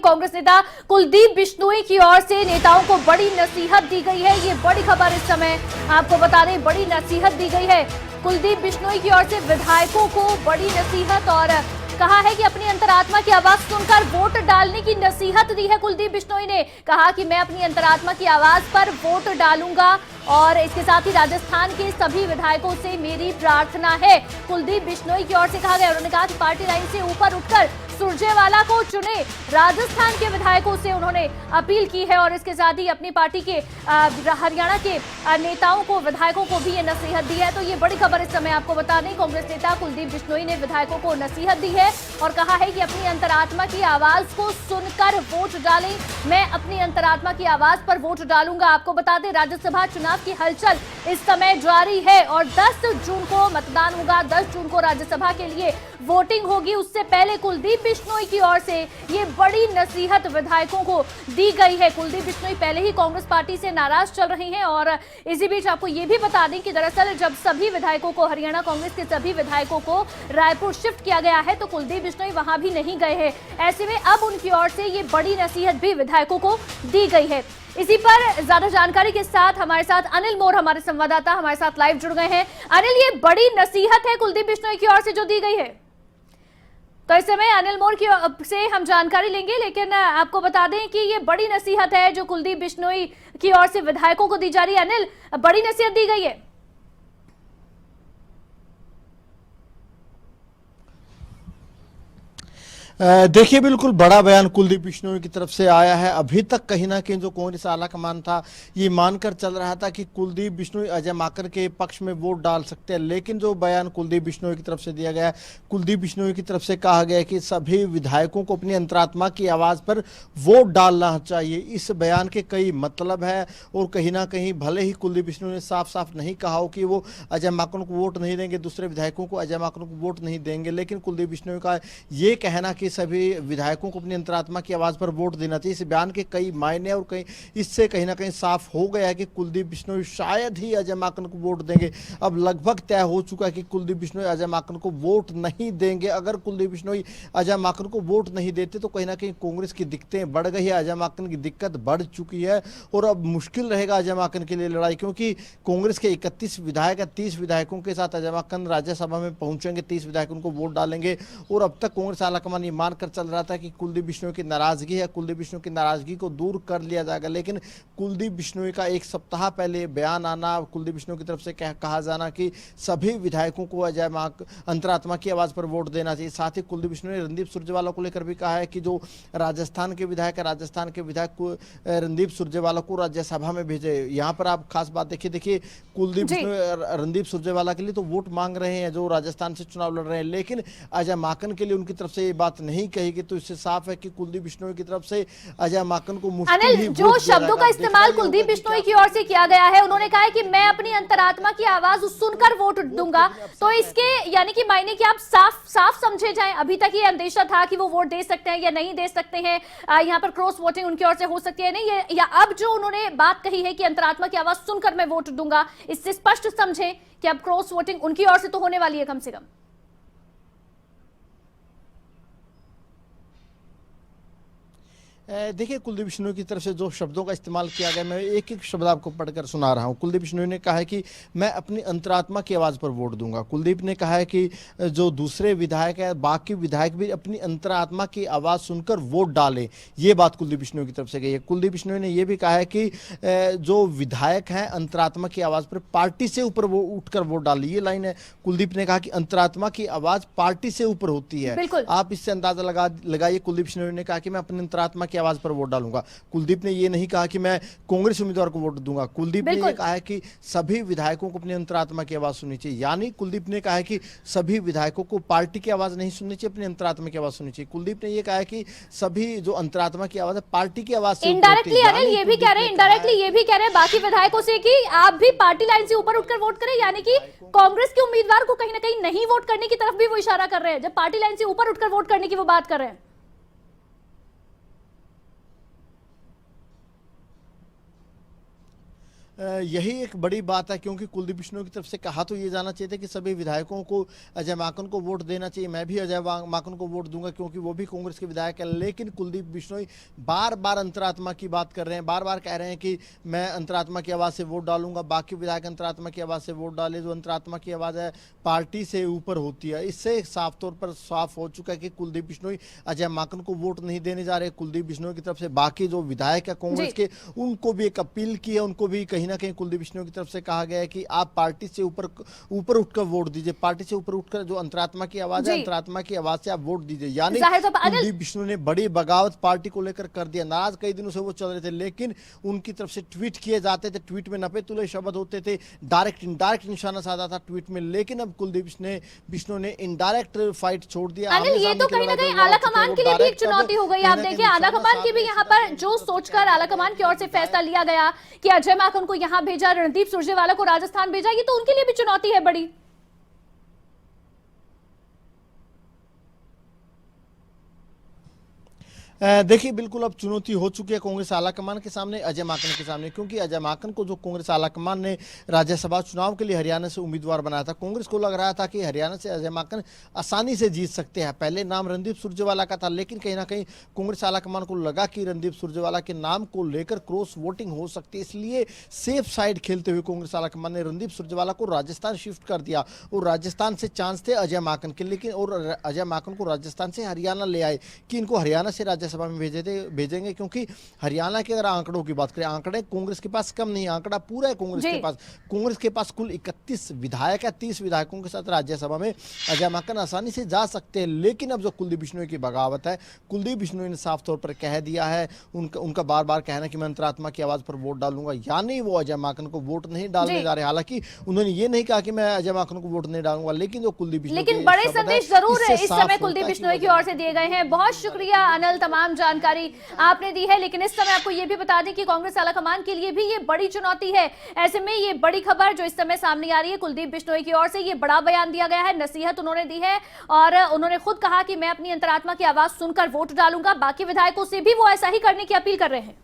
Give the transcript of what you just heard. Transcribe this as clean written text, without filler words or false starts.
कांग्रेस नेता कुलदीप बिश्नोई की ओर से नेताओं को बड़ी नसीहत दी गई है। ये बड़ी खबर इस समय आपको बता दें, बड़ी नसीहत दी गई है कुलदीप बिश्नोई की ओर से विधायकों को बड़ी नसीहत, और कहा है कि अपनी अंतरात्मा की आवाज सुनकर वोट डालने की नसीहत दी है। कुलदीप बिश्नोई ने कहा कि मैं अपनी अंतरात्मा की आवाज पर वोट डालूंगा, और इसके साथ ही राजस्थान के सभी विधायकों से मेरी प्रार्थना है। कुलदीप बिश्नोई की ओर से कहा गया, उन्होंने कहा कि पार्टी लाइन से ऊपर उठकर सुरजेवाला को चुने। राजस्थान के विधायकों से उन्होंने अपील की है, और इसके साथ ही अपनी पार्टी के हरियाणा के नेताओं को, विधायकों को भी ये नसीहत दी है। तो ये बड़ी खबर इस समय आपको बता दें, कांग्रेस नेता कुलदीप बिश्नोई ने विधायकों को नसीहत दी है और कहा है कि अपनी अंतरात्मा की आवाज को सुनकर वोट डालें। मैं अपनी अंतरात्मा की आवाज पर वोट डालूंगा। आपको बता दें, राज्यसभा चुनाव की हलचल इस समय जारी है और 10 जून को मतदान होगा। 10 जून को राज्यसभा के लिए वोटिंग होगी। उससे पहले कुलदीप बिश्नोई की ओर से ये बड़ी नसीहत विधायकों को दी गई है। कुलदीप बिश्नोई पहले ही कांग्रेस पार्टी से नाराज चल रही हैं, और इसी बीच आपको ये भी बता दें कि दरअसल जब सभी विधायकों को, हरियाणा कांग्रेस के सभी विधायकों को रायपुर शिफ्ट किया गया है, तो कुलदीप बिश्नोई वहां भी नहीं गए हैं। ऐसे में अब उनकी ओर से ये बड़ी नसीहत भी विधायकों को दी गई है। इसी पर ज्यादा जानकारी के साथ हमारे साथ अनिल मोर, हमारे संवाददाता, हमारे साथ लाइव जुड़ गए हैं। अनिल, ये बड़ी नसीहत है कुलदीप बिश्नोई की ओर से जो दी गई है, तो इस समय अनिल मोर की से हम जानकारी लेंगे, लेकिन आपको बता दें कि ये बड़ी नसीहत है जो कुलदीप बिश्नोई की ओर से विधायकों को दी जा रही है। अनिल, बड़ी नसीहत दी गई है। देखिए, बिल्कुल बड़ा बयान कुलदीप बिश्नोई की तरफ से आया है। अभी तक कहीं ना कहीं जो कांग्रेस आला कमान था, ये मानकर चल रहा था कि कुलदीप बिश्नोई अजय माकन के पक्ष में वोट डाल सकते हैं, लेकिन जो बयान कुलदीप बिश्नोई की तरफ से दिया गया है, कुलदीप बिश्नोई की तरफ से कहा गया है कि सभी विधायकों को अपनी अंतरात्मा की आवाज़ पर वोट डालना चाहिए। इस बयान के कई मतलब है, और कहीं ना कहीं भले ही कुलदीप बिश्नोई ने साफ साफ नहीं कहा हो कि वो अजय माकन को वोट नहीं देंगे, दूसरे विधायकों को अजय माकन को वोट नहीं देंगे, लेकिन कुलदीप बिश्नोई का ये कहना कि सभी विधायकों को अपनी अंतरात्मा की आवाज पर वोट देना चाहिए, इस बयान के कई मायने, और कहीं इससे कहीं ना कहीं साफ हो गया है कि कुलदीप बिश्नोई शायद ही अजय माकन को वोट देंगे। अब लगभग तय हो चुका है कि कुलदीप बिश्नोई अजय माकन को वोट नहीं देंगे। अगर कुलदीप बिश्नोई अजय माकन को वोट नहीं देते तो कहीं ना कहीं कांग्रेस की दिक्कतें बढ़ गई है, अजय माकन की दिक्कत बढ़ चुकी है, और अब मुश्किल रहेगा अजय माकन के लिए लड़ाई, क्योंकि कांग्रेस के 31 विधायक है, 30 विधायकों के साथ अजय माकन राज्यसभा में पहुंचेंगे, 30 विधायक उनको वोट डालेंगे। और अब तक कांग्रेस आलाकमान ये मानकर चल रहा था कि कुलदीप बिश्नोई की नाराजगी है, कुलदीप बिश्नोई की नाराजगी को दूर कर लिया जाएगा, लेकिन कुलदीप बिश्नोई का एक सप्ताह पहले बयान आना, कुलदीप बिश्नोई की तरफ से कहा जाना कि सभी विधायकों को अजय अंतरात्मा की आवाज पर वोट देना चाहिए। साथ ही कुलदीप बिश्नोई ने रणदीप सुरजेवाला को लेकर भी कहा है कि जो राजस्थान के विधायक है, राजस्थान के विधायक को रणदीप सुरजेवाला को राज्यसभा में भेजे। यहाँ पर आप खास बात देखिए कुलदीप बिश्नोई रणदीप सुरजेवाला के लिए तो वोट मांग रहे हैं जो राजस्थान से चुनाव लड़ रहे हैं, लेकिन अजय माकन के लिए उनकी तरफ से ये बात नहीं कही गई। तो इससे साफ है कि कुलदीप बिश्नोई की तरफ से अजय माकन को अनिल, जो शब्दों का इस्तेमाल कुलदीप बिश्नोई की ओर से किया गया है, उन्होंने कहा है कि मैं अपनी अंतरात्मा की आवाज सुनकर वोट दूंगा, तो इसके यानी कि मायने कि आप साफ साफ समझे जाएं। अभी तक ये अंदेशा था कि वो वोट दे सकते हैं या नहीं दे सकते हैं, यहाँ पर क्रॉस वोटिंग उनकी ओर से हो सकती है नहीं, या अब जो उन्होंने बात कही है कि अंतरात्मा की आवाज सुनकर मैं वोट दूंगा, इससे स्पष्ट समझे कि अब क्रॉस वोटिंग उनकी ओर से तो होने वाली है कम से कम। देखिए, कुलदीप बिश्नोई की तरफ से जो शब्दों का इस्तेमाल किया गया, मैं एक एक शब्द आपको पढ़कर सुना रहा हूं। कुलदीप बिश्नोई ने कहा है कि मैं अपनी अंतरात्मा की आवाज़ पर वोट दूंगा। कुलदीप ने कहा है कि जो दूसरे विधायक है, बाकी विधायक भी अपनी अंतरात्मा की आवाज़ सुनकर वोट डालें, ये बात कुलदीप बिश्नोई की तरफ से गई है। कुलदीप बिश्नोई ने यह भी कहा है कि जो विधायक हैं अंतरात्मा की आवाज़ पर पार्टी से ऊपर वो उठकर वोट डालें, ये लाइन है। कुलदीप ने कहा कि अंतरात्मा की आवाज़ पार्टी से ऊपर होती है। आप इससे अंदाजा लगाइए, कुलदीप बिश्नोई ने कहा कि मैं अपनी अंतरात्मा की आवाज पर वोट डालूंगा। कुलदीप ने यह नहीं कहा कि मैं कांग्रेस उम्मीदवार को वोट दूंगा। कुलदीप ने यह कहा है कि सभी विधायकों को अपनी अंतरात्मा की आवाज सुननी चाहिए, यानी कुलदीप ने कहा है कि सभी विधायकों को पार्टी की आवाज नहीं सुननी चाहिए, अपनी अंतरात्मा की आवाज सुननी चाहिए। कुलदीप ने यह कहा है कि सभी जो अंतरात्मा की आवाज है पार्टी की आवाज से इनडायरेक्टली अनिल ये भी कह रहे हैं, इनडायरेक्टली ये भी कह रहे हैं बाकी विधायकों से कि आप भी पार्टी लाइन से ऊपर उठकर वोट करें, यानी कि कांग्रेस के उम्मीदवार को कहीं ना कहीं नहीं वोट करने की तरफ भी वो इशारा कर रहे हैं, जब पार्टी लाइन से ऊपर उठकर वोट करने की वो बात कर रहे हैं। यही एक बड़ी बात है, क्योंकि कुलदीप बिश्नोई की तरफ से कहा तो ये जाना चाहिए था कि सभी विधायकों को अजय माकन को वोट देना चाहिए। मैं भी अजय माकन को वोट दूंगा क्योंकि वो भी कांग्रेस के विधायक है। लेकिन कुलदीप बिश्नोई बार बार अंतरात्मा की बात कर रहे हैं, बार बार कह रहे हैं कि मैं अंतरात्मा की आवाज़ से वोट डालूंगा, बाकी विधायक अंतरात्मा की आवाज़ से वोट डाले। जो अंतरात्मा की आवाज़ है पार्टी से ऊपर होती है। इससे साफ तौर पर साफ हो चुका है कि कुलदीप बिश्नोई अजय माकन को वोट नहीं देने जा रहे। कुलदीप बिश्नोई की तरफ से बाकी जो विधायक है कांग्रेस के, उनको भी एक अपील की है, उनको भी कहीं ना कहीं कुलदीप बिश्नोई की तरफ से कहा गया है कि आप पार्टी से ऊपर उठकर वोट दीजिए, पार्टी से ऊपर उठकर जो अंतरात्मा की आवाज है, अंतरात्मा की आवाज से आप वोट दीजिए। यानी कुलदीप बिश्नोई ने बड़ी बगावत पार्टी को लेकर कर दिया। नाराज कई दिनों से वो चल रहे थे, लेकिन उनकी तरफ से ट्वीट किए जाते थे, ट्वीट में नपे तुले शब्द होते थे, डायरेक्ट इनडायरेक्ट निशाना साधा था ट्वीट में। लेकिन अब कुलदीप बिश्नोई ने इनडायरेक्ट फाइट छोड़ दिया। अनिल, ये तो कहीं ना कहीं आलाकमान के लिए भी एक चुनौती हो गई। आप देखिए आलाकमान की भी यहाँ पर जो सोचकर आलाकमान की ओर से फैसला लिया गया कि अजय माकन को यहाँ भेजा, रणदीप सुरजेवाला को राजस्थान भेजा, ये तो उनके लिए भी चुनौती है बड़ी। देखिए बिल्कुल अब चुनौती हो चुकी है कांग्रेस आलाकमान के सामने, अजय माकन के सामने, क्योंकि अजय माकन को जो कांग्रेस आलाकमान ने राज्यसभा चुनाव के लिए हरियाणा से उम्मीदवार बनाया था, कांग्रेस को लग रहा था कि हरियाणा से अजय माकन आसानी से जीत सकते हैं। पहले नाम रणदीप सुरजेवाला का था, लेकिन कहीं ना कहीं कांग्रेस आलाकमान को लगा कि रणदीप सुरजेवाला के नाम को लेकर क्रॉस वोटिंग हो सकती है। इसलिए सेफ साइड खेलते हुए कांग्रेस आलाकमान ने रणदीप सुरजेवाला को राजस्थान शिफ्ट कर दिया और राजस्थान से चांस थे अजय माकन के। लेकिन और अजय माकन को राजस्थान से हरियाणा ले आए कि इनको हरियाणा से राज्यसभा में भेजेंगे, क्योंकि हरियाणा के अगर आंकड़ों की बात करें, आंकड़े कांग्रेस के पास कम नहीं, आंकड़ा पूरा है कांग्रेस के पास। कांग्रेस के पास कुल 31 विधायक है, 30 विधायकों के साथ राज्यसभा में अजय माकन आसानी से जा सकते हैं। लेकिन अब जो कुलदीप बिश्नोई की बगावत है, कुलदीप बिश्नोई ने साफ तौर पर कह दिया है, उनका बार बार कहना कि मैं अंतरात्मा की आवाज पर वोट डालूंगा, यानी वो अजय माकन को वोट नहीं डालने जा रहे। हालांकि उन्होंने ये नहीं कहा कि मैं अजय माकन को वोट नहीं डालूंगा, लेकिन जो कुलदीप बिश्नोई, लेकिन बड़े संदेश जरूर इस समय कुलदीप बिश्नोई की ओर से दिए गए हैं। बहुत शुक्रिया अनिल, तमाम जानकारी आपने दी है। लेकिन इस समय आपको यह भी बता दें कि कांग्रेस आलाकमान के लिए भी ये बड़ी चुनौती है। ऐसे में ये बड़ी खबर जो इस समय सामने आ रही है कुलदीप बिश्नोई की ओर से, ये बड़ा बयान दिया गया है, नसीहत उन्होंने दी है और उन्होंने खुद कहा कि मैं अपनी अंतरात्मा की आवाज सुनकर वोट डालूंगा। बाकी विधायकों से भी वो ऐसा ही करने की अपील कर रहे हैं।